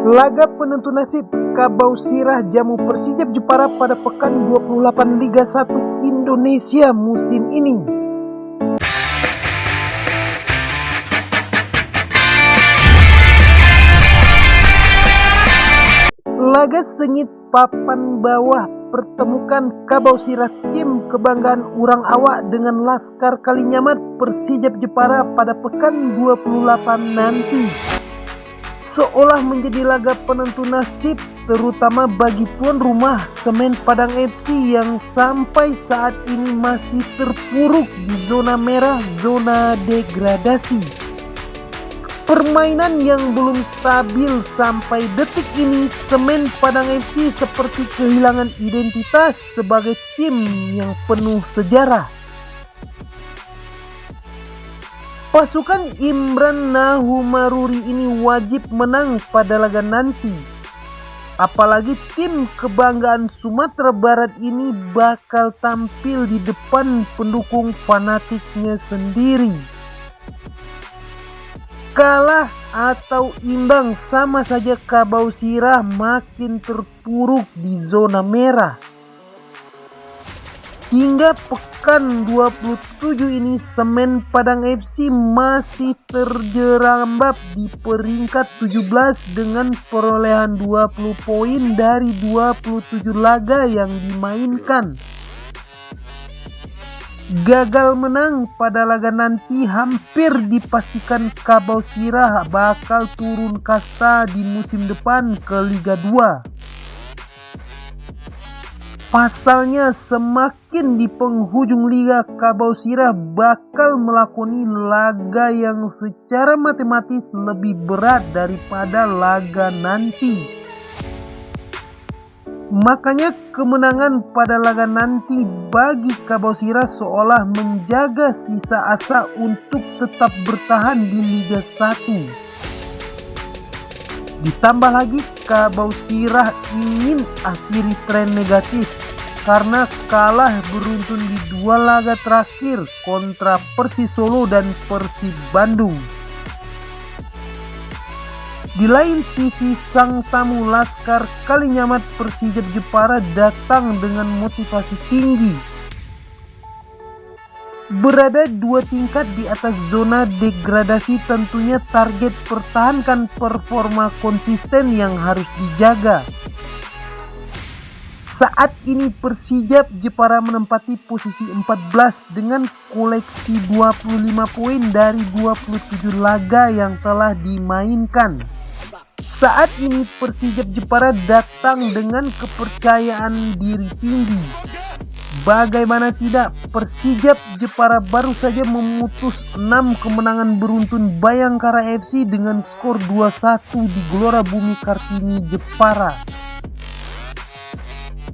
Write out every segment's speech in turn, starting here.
Laga penentu nasib Kabau Sirah jamu Persijap Jepara pada pekan 28 Liga 1 Indonesia musim ini. Laga sengit papan bawah pertemukan Kabau Sirah tim kebanggaan Urang Awak dengan Laskar Kalinyamat Persijap Jepara pada pekan 28 nanti. Seolah menjadi laga penentu nasib terutama bagi tuan rumah Semen Padang FC yang sampai saat ini masih terpuruk di zona merah, zona degradasi. Permainan yang belum stabil sampai detik ini, Semen Padang FC seperti kehilangan identitas sebagai tim yang penuh sejarah. Pasukan Imran Nahumaruri ini wajib menang pada laga nanti. Apalagi tim kebanggaan Sumatera Barat ini bakal tampil di depan pendukung fanatiknya sendiri. Kalah atau imbang sama saja Kabau Sirah makin terpuruk di zona merah. Hingga pekan 27 ini Semen Padang FC masih terjerambab di peringkat 17 dengan perolehan 20 poin dari 27 laga yang dimainkan. Gagal menang pada laga nanti hampir dipastikan Kabau Sirah bakal turun kasta di musim depan ke Liga 2. Pasalnya semakin di penghujung liga, Kabau Sirah bakal melakoni laga yang secara matematis lebih berat daripada laga nanti. Makanya kemenangan pada laga nanti bagi Kabau Sirah seolah menjaga sisa asa untuk tetap bertahan di Liga 1. Ditambah lagi Kabau Sirah ingin akhiri tren negatif karena kalah beruntun di dua laga terakhir kontra Persis Solo dan Persib Bandung. Di lain sisi, sang tamu Laskar Kalinyamat Persijap Jepara datang dengan motivasi tinggi. Berada 2 tingkat di atas zona degradasi, tentunya target pertahankan performa konsisten yang harus dijaga. Saat ini Persijap Jepara menempati posisi 14 dengan koleksi 25 poin dari 27 laga yang telah dimainkan. Saat ini Persijap Jepara datang dengan kepercayaan diri tinggi. Bagaimana tidak, Persijap Jepara baru saja memutus 6 kemenangan beruntun Bayangkara FC dengan skor 2-1 di Gelora Bumi Kartini Jepara.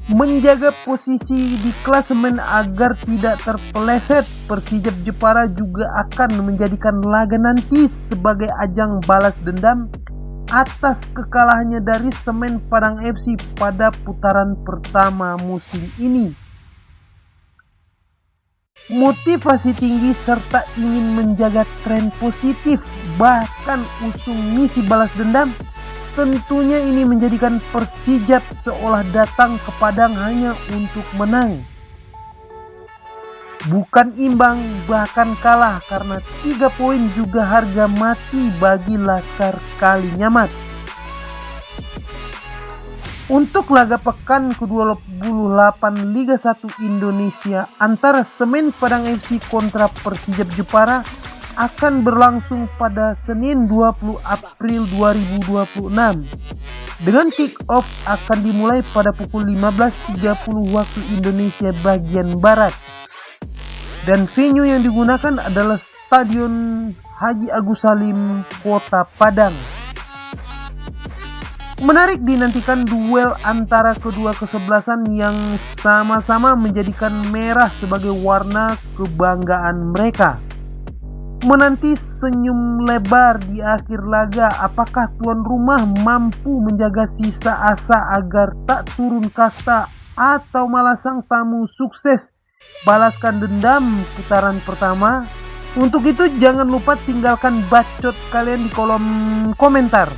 Menjaga posisi di klasemen agar tidak terpeleset, Persijap Jepara juga akan menjadikan laga nanti sebagai ajang balas dendam atas kekalahannya dari Semen Padang FC pada putaran pertama musim ini. Motivasi tinggi serta ingin menjaga tren positif bahkan usung misi balas dendam, tentunya ini menjadikan Persijap seolah datang ke Padang hanya untuk menang. Bukan imbang, bahkan kalah, karena 3 poin juga harga mati bagi Laskar Kalinyamat. Untuk laga pekan ke-28 Liga 1 Indonesia antara Semen Padang FC kontra Persijap Jepara akan berlangsung pada Senin 20 April 2026. Dengan kick off akan dimulai pada pukul 15.30 waktu Indonesia bagian Barat. Dan venue yang digunakan adalah Stadion Haji Agus Salim, Kota Padang. Menarik dinantikan duel antara kedua kesebelasan yang sama-sama menjadikan merah sebagai warna kebanggaan mereka. Menanti senyum lebar di akhir laga, apakah tuan rumah mampu menjaga sisa asa agar tak turun kasta atau malah sang tamu sukses balaskan dendam putaran pertama? Untuk itu jangan lupa tinggalkan bacot kalian di kolom komentar.